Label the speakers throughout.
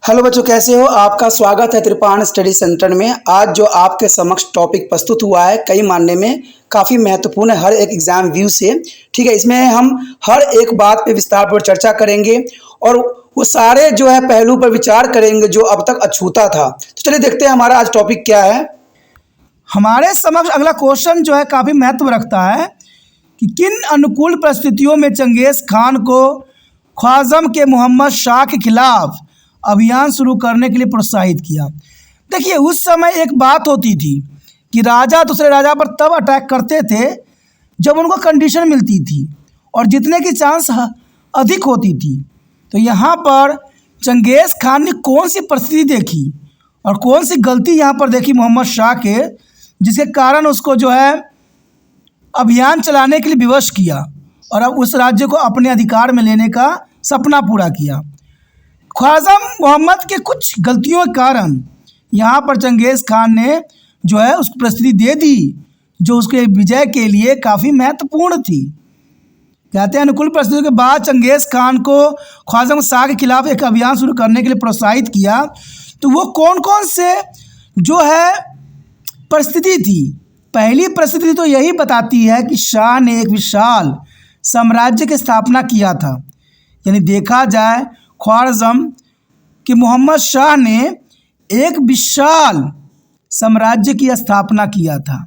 Speaker 1: Hello बच्चों, कैसे हो? आपका स्वागत है त्रिपाण स्टडी सेंटर में। आज जो आपके समक्ष टॉपिक प्रस्तुत हुआ है कई मानने में काफ़ी महत्वपूर्ण है हर एक एग्जाम व्यू से। ठीक है, इसमें हम हर एक बात पे विस्तारपूर्वक चर्चा करेंगे और वो सारे जो है पहलू पर विचार करेंगे जो अब तक अछूता था। तो चलिए देखते हैं हमारा आज टॉपिक क्या है। हमारे समक्ष अगला क्वेश्चन जो है काफ़ी महत्व रखता है कि किन अनुकूल परिस्थितियों में चंगेज़ खान को ख्वाज़म के मोहम्मद शाह के खिलाफ अभियान शुरू करने के लिए प्रोत्साहित किया। देखिए, उस समय एक बात होती थी कि राजा दूसरे राजा पर तब अटैक करते थे जब उनको कंडीशन मिलती थी और जीतने की चांस अधिक होती थी। तो यहाँ पर चंगेज़ खान ने कौन सी परिस्थिति देखी और कौन सी गलती यहाँ पर देखी मोहम्मद शाह के, जिसके कारण उसको जो है अभियान चलाने के लिए विवश किया और अब उस राज्य को अपने अधिकार में लेने का सपना पूरा किया। ख्वाज़म मोहम्मद के कुछ गलतियों के कारण यहाँ पर चंगेज़ खान ने जो है उसको परिस्थिति दे दी जो उसके विजय के लिए काफ़ी महत्वपूर्ण थी। कहते हैं अनुकूल परिस्थितियों के बाद चंगेज़ खान को ख्वाज़म शाह के खिलाफ एक अभियान शुरू करने के लिए प्रोत्साहित किया। तो वो कौन कौन से जो है परिस्थिति थी? पहली परिस्थिति तो यही बताती है कि शाह ने एक विशाल साम्राज्य की स्थापना किया था। यानी देखा जाए ख्वाज़म कि मोहम्मद शाह ने एक विशाल साम्राज्य की स्थापना किया था,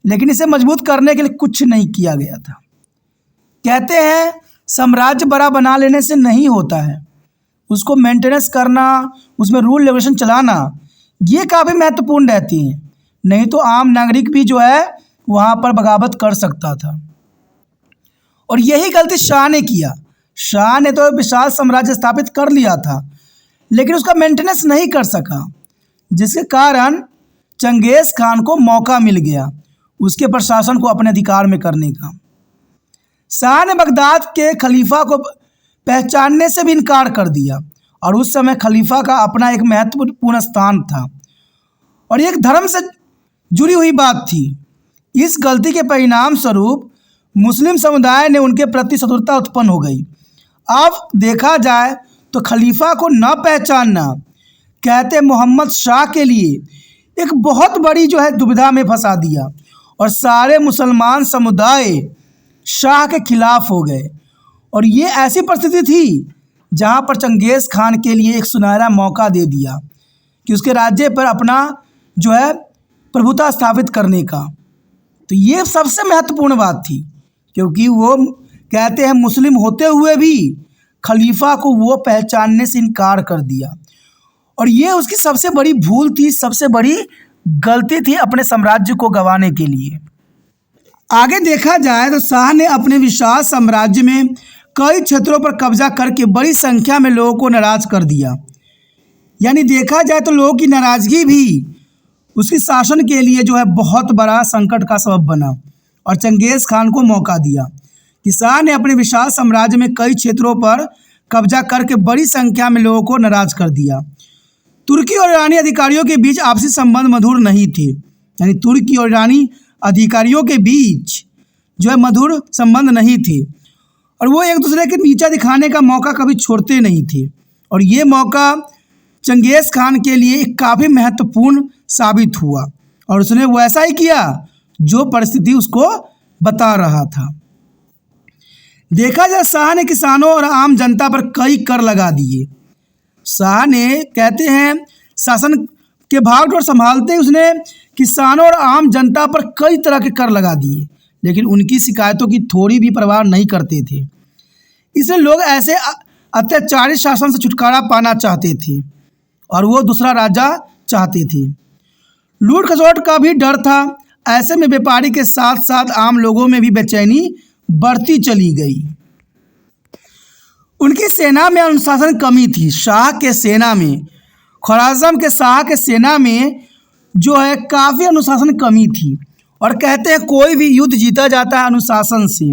Speaker 1: लेकिन इसे मजबूत करने के लिए कुछ नहीं किया गया था। कहते हैं साम्राज्य बड़ा बना लेने से नहीं होता है, उसको मेंटेनेंस करना, उसमें रूल रेगुलेशन चलाना, ये काफ़ी महत्वपूर्ण रहती हैं। नहीं तो आम नागरिक भी जो है वहाँ पर बगावत कर सकता था और यही गलती शाह ने किया। शाह ने तो विशाल साम्राज्य स्थापित कर लिया था लेकिन उसका मेंटेनेंस नहीं कर सका, जिसके कारण चंगेज़ खान को मौका मिल गया उसके प्रशासन को अपने अधिकार में करने का। शाह ने बगदाद के खलीफा को पहचानने से भी इनकार कर दिया और उस समय खलीफा का अपना एक महत्वपूर्ण स्थान था और एक धर्म से जुड़ी हुई बात थी। इस गलती के परिणाम स्वरूप मुस्लिम समुदाय ने उनके प्रति शत्रुता उत्पन्न हो गई। अब देखा जाए तो खलीफा को न पहचानना कहते मोहम्मद शाह के लिए एक बहुत बड़ी जो है दुविधा में फंसा दिया और सारे मुसलमान समुदाय शाह के खिलाफ हो गए। और ये ऐसी परिस्थिति थी जहाँ पर चंगेज़ खान के लिए एक सुनहरा मौका दे दिया कि उसके राज्य पर अपना जो है प्रभुता स्थापित करने का। तो ये सबसे महत्वपूर्ण बात थी क्योंकि वो कहते हैं मुस्लिम होते हुए भी खलीफा को वो पहचानने से इनकार कर दिया और ये उसकी सबसे बड़ी भूल थी, सबसे बड़ी गलती थी अपने साम्राज्य को गंवाने के लिए। आगे देखा जाए तो शाह ने अपने विशाल साम्राज्य में कई क्षेत्रों पर कब्जा करके बड़ी संख्या में लोगों को नाराज कर दिया। यानी देखा जाए तो लोगों की नाराज़गी भी उसकी शासन के लिए जो है बहुत बड़ा संकट का सबब बना और चंगेज़ खान को मौका दिया कि शाह ने अपने विशाल साम्राज्य में कई क्षेत्रों पर कब्जा करके बड़ी संख्या में लोगों को नाराज कर दिया। तुर्की और ईरानी अधिकारियों के बीच आपसी संबंध मधुर नहीं थे। यानी तुर्की और ईरानी अधिकारियों के बीच जो है मधुर संबंध नहीं थे और वो एक दूसरे के नीचा दिखाने का मौका कभी छोड़ते नहीं थे और ये मौका चंगेज़ खान के लिए काफ़ी महत्वपूर्ण साबित हुआ और उसने वैसा ही किया जो परिस्थिति उसको बता रहा था। देखा जाए शाह ने किसानों और आम जनता पर कई कर लगा दिए। शाह ने कहते हैं शासन के भागडोर संभालते ही उसने किसानों और आम जनता पर कई तरह के कर लगा दिए, लेकिन उनकी शिकायतों की थोड़ी भी परवाह नहीं करते थे। इसलिए लोग ऐसे अत्याचारी शासन से छुटकारा पाना चाहते थे और वो दूसरा राजा चाहते थे। लूट खसोट का भी डर था। ऐसे में व्यापारी के साथ साथ आम लोगों में भी बेचैनी बढ़ती चली गई। उनकी सेना में अनुशासन कमी थी। शाह के सेना में, ख्वाज़म के शाह के सेना में जो है काफ़ी अनुशासन कमी थी और कहते हैं कोई भी युद्ध जीता जाता है अनुशासन से,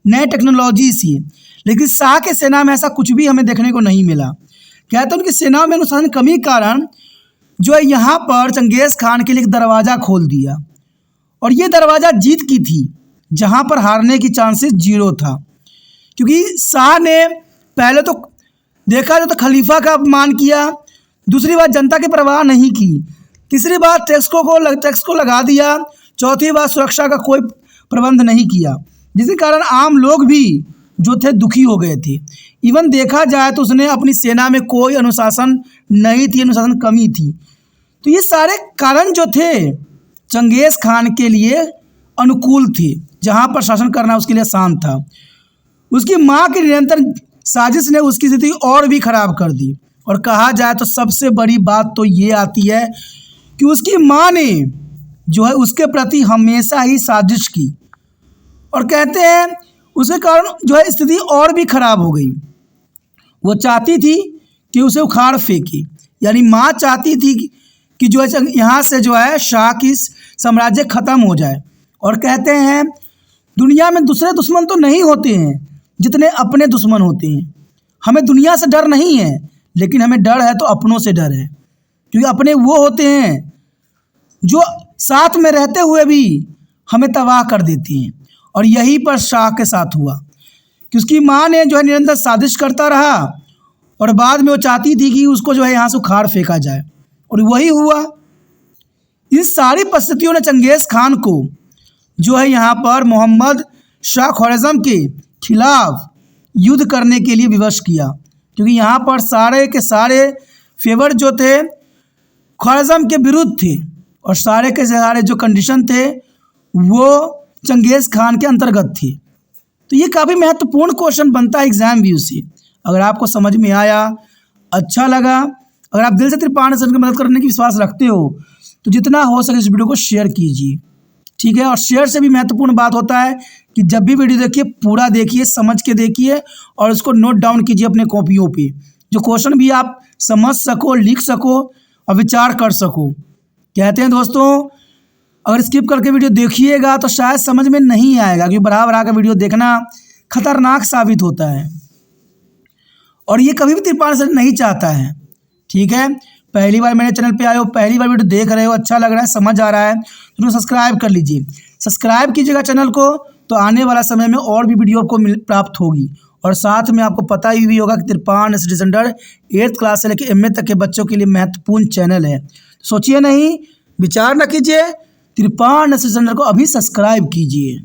Speaker 1: नए टेक्नोलॉजी से, लेकिन शाह के सेना में ऐसा कुछ भी हमें देखने को नहीं मिला। कहते हैं उनकी सेना में अनुशासन कमी के कारण जो है यहाँ पर चंगेज़ खान के लिए एक दरवाज़ा खोल दिया और ये दरवाज़ा जीत की थी जहाँ पर हारने की चांसेस 0 था, क्योंकि शाह ने पहले तो देखा जाए तो खलीफा का अपमान किया, दूसरी बात जनता की परवाह नहीं की, तीसरी बात टैक्स को लगा दिया, चौथी बात सुरक्षा का कोई प्रबंध नहीं किया, जिसके कारण आम लोग भी जो थे दुखी हो गए थे। इवन देखा जाए तो उसने अपनी सेना में कोई अनुशासन नहीं थी, अनुशासन कमी थी। तो ये सारे कारण जो थे चंगेज़ खान के लिए अनुकूल थे, जहाँ पर शासन करना उसके लिए आसान था। उसकी माँ की निरंतर साजिश ने उसकी स्थिति और भी खराब कर दी। और कहा जाए तो सबसे बड़ी बात तो ये आती है कि उसकी माँ ने जो है उसके प्रति हमेशा ही साजिश की, और कहते हैं उसके कारण जो है स्थिति और भी खराब हो गई। वो चाहती थी कि उसे उखाड़ फेंके, यानी माँ चाहती थी कि जो है यहाँ से जो है शाह की साम्राज्य ख़त्म हो जाए। और कहते हैं दुनिया में दूसरे दुश्मन तो नहीं होते हैं जितने अपने दुश्मन होते हैं। हमें दुनिया से डर नहीं है, लेकिन हमें डर है तो अपनों से डर है, क्योंकि अपने वो होते हैं जो साथ में रहते हुए भी हमें तबाह कर देती हैं। और यही पर शाह के साथ हुआ कि उसकी माँ ने जो है निरंतर साजिश करता रहा, और बाद में वो चाहती थी कि उसको जो है यहाँ से उखाड़ फेंका जाए, और वही हुआ। इन सारी परिस्थितियों ने चंगेज़ खान को जो है यहाँ पर मोहम्मद शाह ख्वारिज़्म के खिलाफ युद्ध करने के लिए विवश किया, क्योंकि यहाँ पर सारे के सारे फेवर जो थे ख्वारिज़्म के विरुद्ध थे, और सारे के सारे जो कंडीशन थे वो चंगेज़ खान के अंतर्गत थे। तो ये काफ़ी महत्वपूर्ण क्वेश्चन बनता है एग्ज़ाम व्यू से। अगर आपको समझ में आया, अच्छा लगा, अगर आप दिल से त्रिपाण सर की मदद करने की विश्वास रखते हो तो जितना हो सके इस वीडियो को शेयर कीजिए, ठीक है। और शेयर से भी महत्वपूर्ण बात होता है कि जब भी वीडियो देखिए पूरा देखिए, समझ के देखिए, और उसको नोट डाउन कीजिए अपने कॉपियों पे, जो क्वेश्चन भी आप समझ सको, लिख सको और विचार कर सको। कहते हैं दोस्तों, अगर स्किप करके वीडियो देखिएगा तो शायद समझ में नहीं आएगा, क्योंकि बढ़ा कर वीडियो देखना खतरनाक साबित होता है, और ये कभी भी त्रिपाण सर नहीं चाहता है, ठीक है। पहली बार मेरे चैनल पे आए हो, पहली बार वीडियो देख रहे हो, अच्छा लग रहा है, समझ आ रहा है, तो सब्सक्राइब कर लीजिए। सब्सक्राइब कीजिएगा चैनल को, तो आने वाला समय में और भी वीडियो आपको प्राप्त होगी। और साथ में आपको पता ही भी होगा कि त्रिपाण स्टडी सेंटर 8th क्लास से लेकर MA तक के बच्चों के लिए महत्वपूर्ण चैनल है। सोचिए नहीं, विचार न कीजिए, त्रिपाण स्टडी सेंटर को अभी सब्सक्राइब कीजिए।